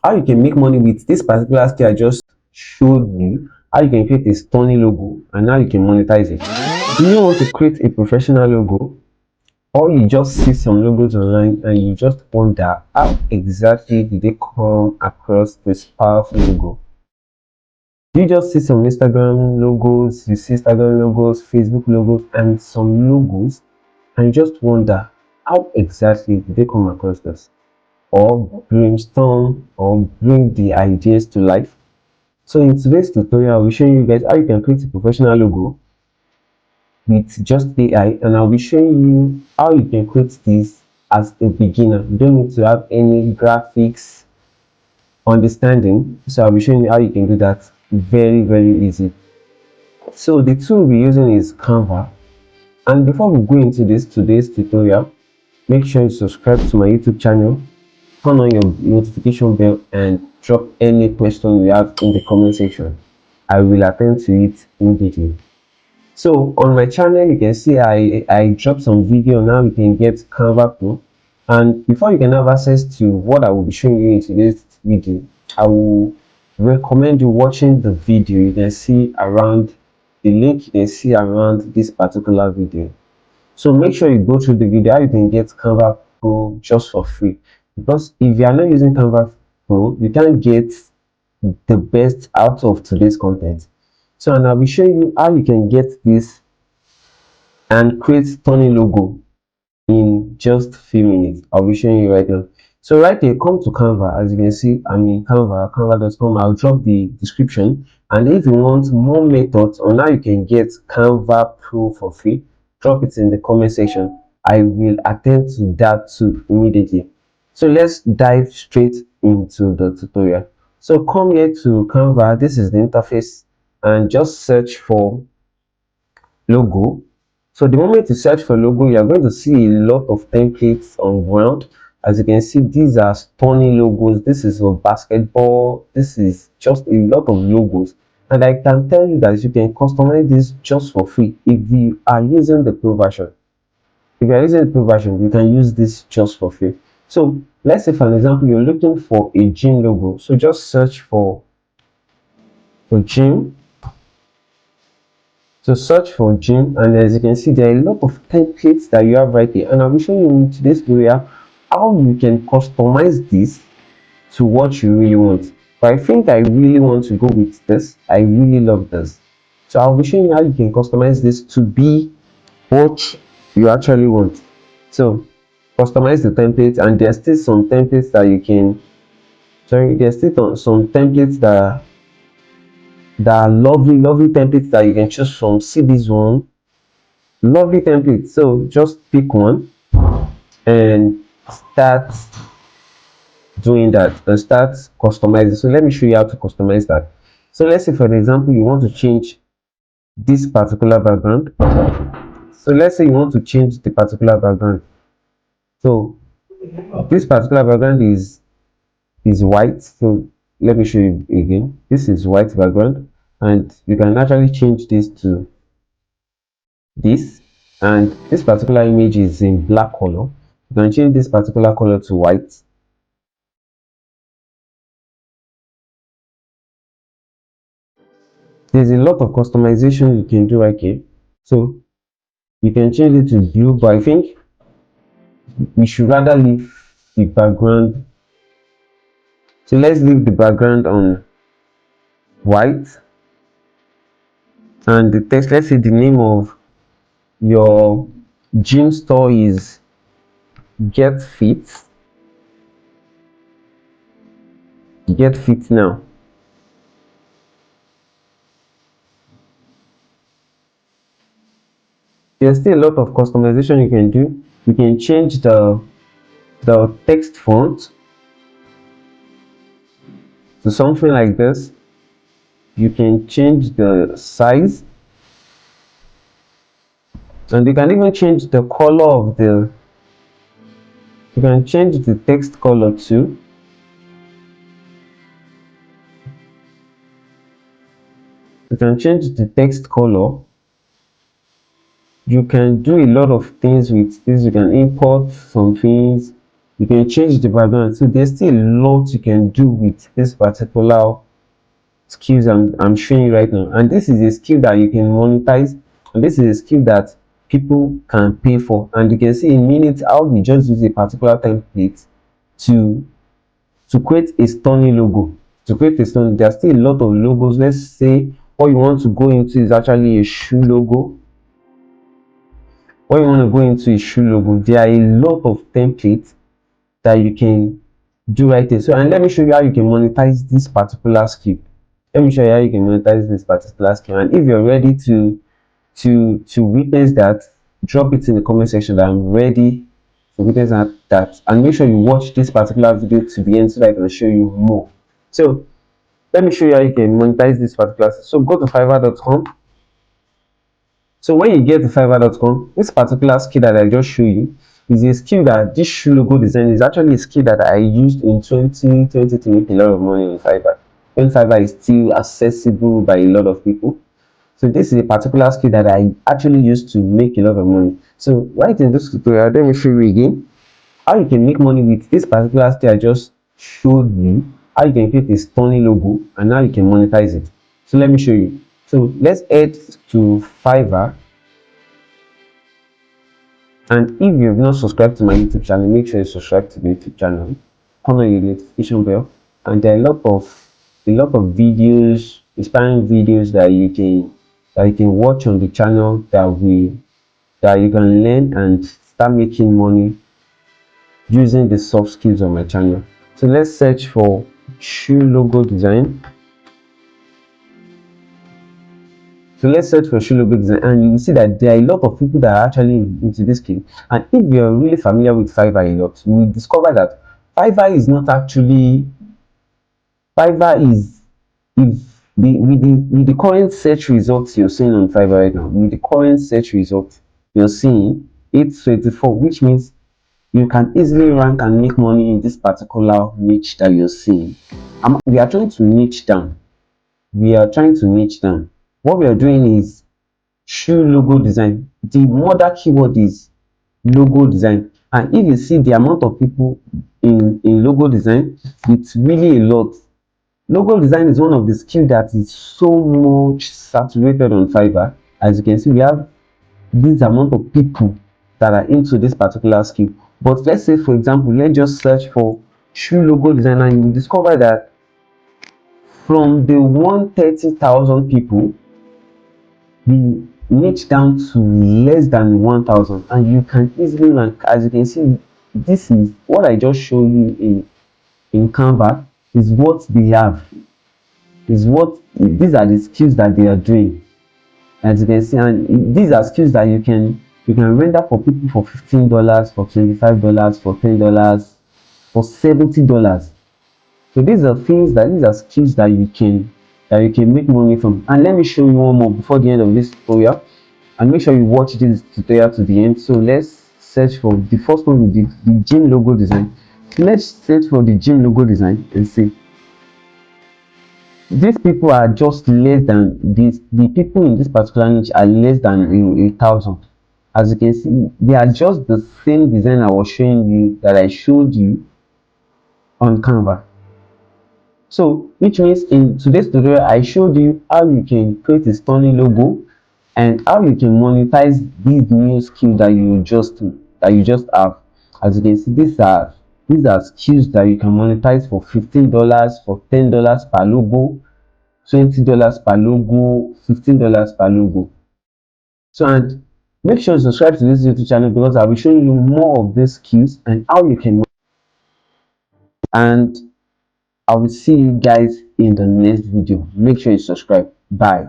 how you can make money with this particular skill I just showed you, how you can create a stunning logo and how you can monetize it. Do you want to create a professional logo, or you just see some logos online and you just wonder how exactly did they come across this powerful logo? You just see some Instagram logos, you see Instagram logos, Facebook logos, and some logos, and you just wonder how exactly did they come across this, or brainstorm, or bring the ideas to life. So in today's tutorial, we'll show you guys how you can create a professional logo with just AI, and I'll be showing you how you can create this as a beginner. You don't need to have any graphics understanding, so I'll be showing you how you can do that very easy. So the tool we're using is Canva, and before we go into this today's tutorial, make sure you subscribe to my YouTube channel, turn on your notification bell, and drop any question you have in the comment section. I will attend to it immediately. So on my channel, you can see I dropped some video on how you can get Canva Pro. And before you can have access to what I will be showing you in today's video, I will recommend you watching the video. You can see around the link you can see around this particular video. So make sure you go through the video how you can get Canva Pro just for free. Because if you are not using Canva Pro, you can't get the best out of today's content. So and I'll be showing you how you can get this and create stunning logo in just few minutes. I'll be showing you right now. So right here, come to Canva. As you can see, I'm in Canva, canva.com. I'll drop the description. And if you want more methods on how you can get Canva Pro for free, drop it in the comment section. I will attend to that too immediately. So let's dive straight into the tutorial. So come here to Canva. This is the interface, and just search for logo. So the moment you search for logo, you are going to see a lot of templates on ground. As you can see, these are stunning logos. This is for basketball. This is just a lot of logos. And I can tell you that you can customize this just for free if you are using the pro version. If you are using the pro version, you can use this just for free. So let's say for an example, you're looking for a gym logo. So just search for gym. So search for gym, and as you can see, there are a lot of templates that you have right here, and I'll be showing you in today's tutorial how you can customize this to what you really want. But I think I really want to go with this. I really love this. So I'll be showing you how you can customize this to be what you actually want. So customize the template, and there's still some templates that you can, sorry, there's still some templates that are lovely templates that you can choose from. See this one, lovely template. So just pick one and start doing that, and start customizing. So let me show you how to customize that. So let's say for example you want to change this particular background. So let's say you want to change the particular background. So this particular background is white. So let me show you again. This is white background, and you can actually change this to this, and this particular image is in black color. You can change this particular color to white. There's a lot of customization you can do right here. So you can change it to blue, but I think we should rather leave the background. So let's leave the background on white, and the text, let's say the name of your gym store is get fit. Get fit now. There's still a lot of customization you can do. You can change the text font to something like this. You can change the size, and you can even change the color of the, you can change the text color too. You can change the text color. You can do a lot of things with this. You can import some things. You can change the background. So there's still a lot you can do with this particular skills I'm showing you right now. And this is a skill that you can monetize, and this is a skill that people can pay for. And you can see in minutes how we just use a particular template to create a stunning logo. To create a stunning, there are still a lot of logos. Let's say what you want to go into is actually a shoe logo. What you want to go into is shoe logo. There are a lot of templates that you can do right there. So, and let me show you how you can monetize this particular skill. Let me show you how you can monetize this particular skill. And if you're ready to witness that, drop it in the comment section that I'm ready to witness that, and make sure you watch this particular video to the end so that I can show you more. So let me show you how you can monetize this particular skill. So go to fiverr.com. So when you get to fiverr.com, this particular skill that I just showed you is a skill that this shoe logo design is actually a skill that I used in 2020 to make a lot of money on Fiverr. When Fiverr is still accessible by a lot of people. So this is a particular skill that I actually used to make a lot of money. So right in this tutorial, let me show you again how you can make money with this particular skill I just showed you, how you can create a stunning logo and how you can monetize it. So let me show you. So let's head to Fiverr. And if you have not subscribed to my YouTube channel, make sure you subscribe to the YouTube channel, turn on your notification bell, and there are a lot of videos, inspiring videos that you can watch on the channel that you can learn and start making money using the soft skills on my channel. So let's search for shoe logo design. So let's search for shoe logo design, and you will see that there are a lot of people that are actually into this skill. And if you're really familiar with Fiverr a lot, you will discover that Fiverr is not actually Fiverr is if with the current search results you're seeing on Fiverr right now, with the current search results you're seeing 824, which means you can easily rank and make money in this particular niche that you're seeing. We are trying to niche down. We are trying to niche down. What we are doing is shoe logo design. The mother keyword is logo design, and if you see the amount of people in logo design, it's really a lot. Logo design is one of the skills that is so much saturated on Fiverr. As you can see, we have this amount of people that are into this particular skill. But let's say, for example, let's just search for shoe logo design, and you will discover that from the 130,000 people, we niche down to less than 1,000, and you can easily rank. As you can see, this is what I just showed you in Canva is what they have, is what these are the skills that they are doing. As you can see, and these are skills that you can render for people for $15, for $25, for $10, for $70. So these are skills that you can make money from. And let me show you one more before the end of this tutorial, and make sure you watch this tutorial to the end. So let's search for the first one, we did the gym logo design. So let's search for the gym logo design and see these people are just less than this. The people in this particular niche are less than a thousand. As you can see, they are just the same design I was showing you, that I showed you on Canva. So which means in today's tutorial I showed you how you can create a stunning logo and how you can monetize these new skills that you just have. As you can see, these are skills that you can monetize for $15, for $10 per logo, $20 per logo, $15 per logo. So, and make sure you subscribe to this YouTube channel, because I'll be showing you more of these skills and how you can. And I will see you guys in the next video. Make sure you subscribe. Bye.